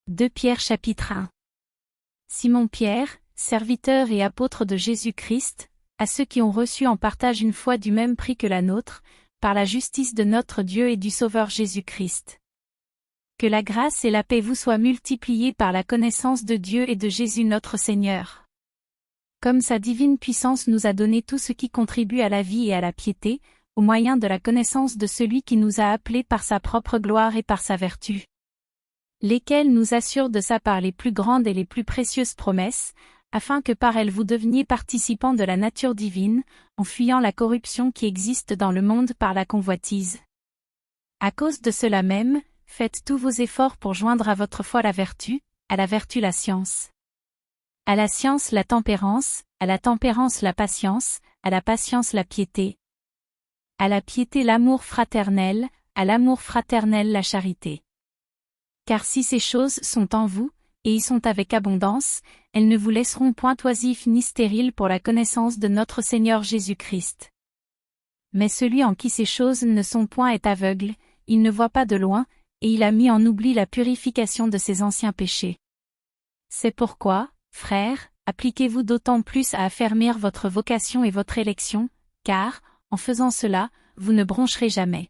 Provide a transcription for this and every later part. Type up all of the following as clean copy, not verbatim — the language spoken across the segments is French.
2 Pierre chapitre 1. Simon Pierre, serviteur et apôtre de Jésus-Christ, à ceux qui ont reçu en partage une foi du même prix que la nôtre, par la justice de notre Dieu et du Sauveur Jésus-Christ. Que la grâce et la paix vous soient multipliées par la connaissance de Dieu et de Jésus notre Seigneur. Comme sa divine puissance nous a donné tout ce qui contribue à la vie et à la piété, au moyen de la connaissance de celui qui nous a appelés par sa propre gloire et par sa vertu. Lesquels nous assurent de sa part les plus grandes et les plus précieuses promesses, afin que par elles vous deveniez participants de la nature divine, en fuyant la corruption qui existe dans le monde par la convoitise. À cause de cela même, faites tous vos efforts pour joindre à votre foi la vertu, à la vertu la science. À la science la tempérance, à la tempérance la patience, à la patience la piété. À la piété l'amour fraternel, à l'amour fraternel la charité. Car si ces choses sont en vous, et y sont avec abondance, elles ne vous laisseront point oisifs ni stériles pour la connaissance de notre Seigneur Jésus-Christ. Mais celui en qui ces choses ne sont point est aveugle, il ne voit pas de loin, et il a mis en oubli la purification de ses anciens péchés. C'est pourquoi, frères, appliquez-vous d'autant plus à affermir votre vocation et votre élection, car, en faisant cela, vous ne broncherez jamais.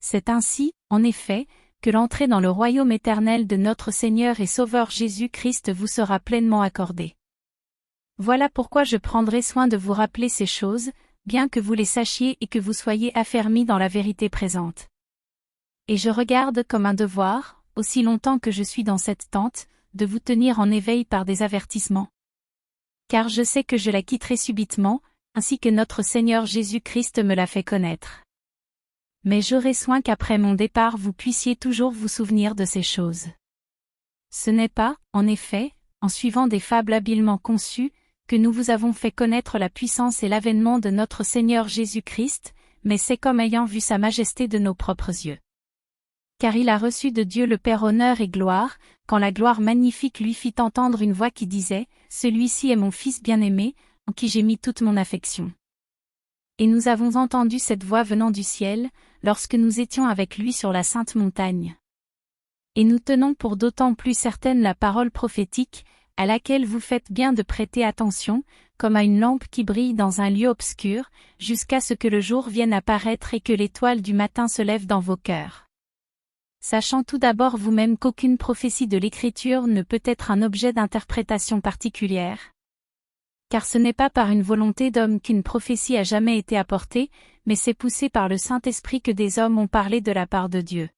C'est ainsi, en effet, que l'entrée dans le royaume éternel de notre Seigneur et Sauveur Jésus-Christ vous sera pleinement accordée. Voilà pourquoi je prendrai soin de vous rappeler ces choses, bien que vous les sachiez et que vous soyez affermis dans la vérité présente. Et je regarde comme un devoir, aussi longtemps que je suis dans cette tente, de vous tenir en éveil par des avertissements. Car je sais que je la quitterai subitement, ainsi que notre Seigneur Jésus-Christ me l'a fait connaître. Mais j'aurai soin qu'après mon départ vous puissiez toujours vous souvenir de ces choses. Ce n'est pas, en effet, en suivant des fables habilement conçues, que nous vous avons fait connaître la puissance et l'avènement de notre Seigneur Jésus-Christ, mais c'est comme ayant vu sa majesté de nos propres yeux. Car il a reçu de Dieu le Père honneur et gloire, quand la gloire magnifique lui fit entendre une voix qui disait « Celui-ci est mon Fils bien-aimé, en qui j'ai mis toute mon affection. » Et nous avons entendu cette voix venant du ciel, lorsque nous étions avec lui sur la sainte montagne. Et nous tenons pour d'autant plus certaine la parole prophétique, à laquelle vous faites bien de prêter attention, comme à une lampe qui brille dans un lieu obscur, jusqu'à ce que le jour vienne apparaître et que l'étoile du matin se lève dans vos cœurs. Sachant tout d'abord vous-même qu'aucune prophétie de l'Écriture ne peut être un objet d'interprétation particulière. Car ce n'est pas par une volonté d'homme qu'une prophétie a jamais été apportée, mais c'est poussé par le Saint-Esprit que des hommes ont parlé de la part de Dieu.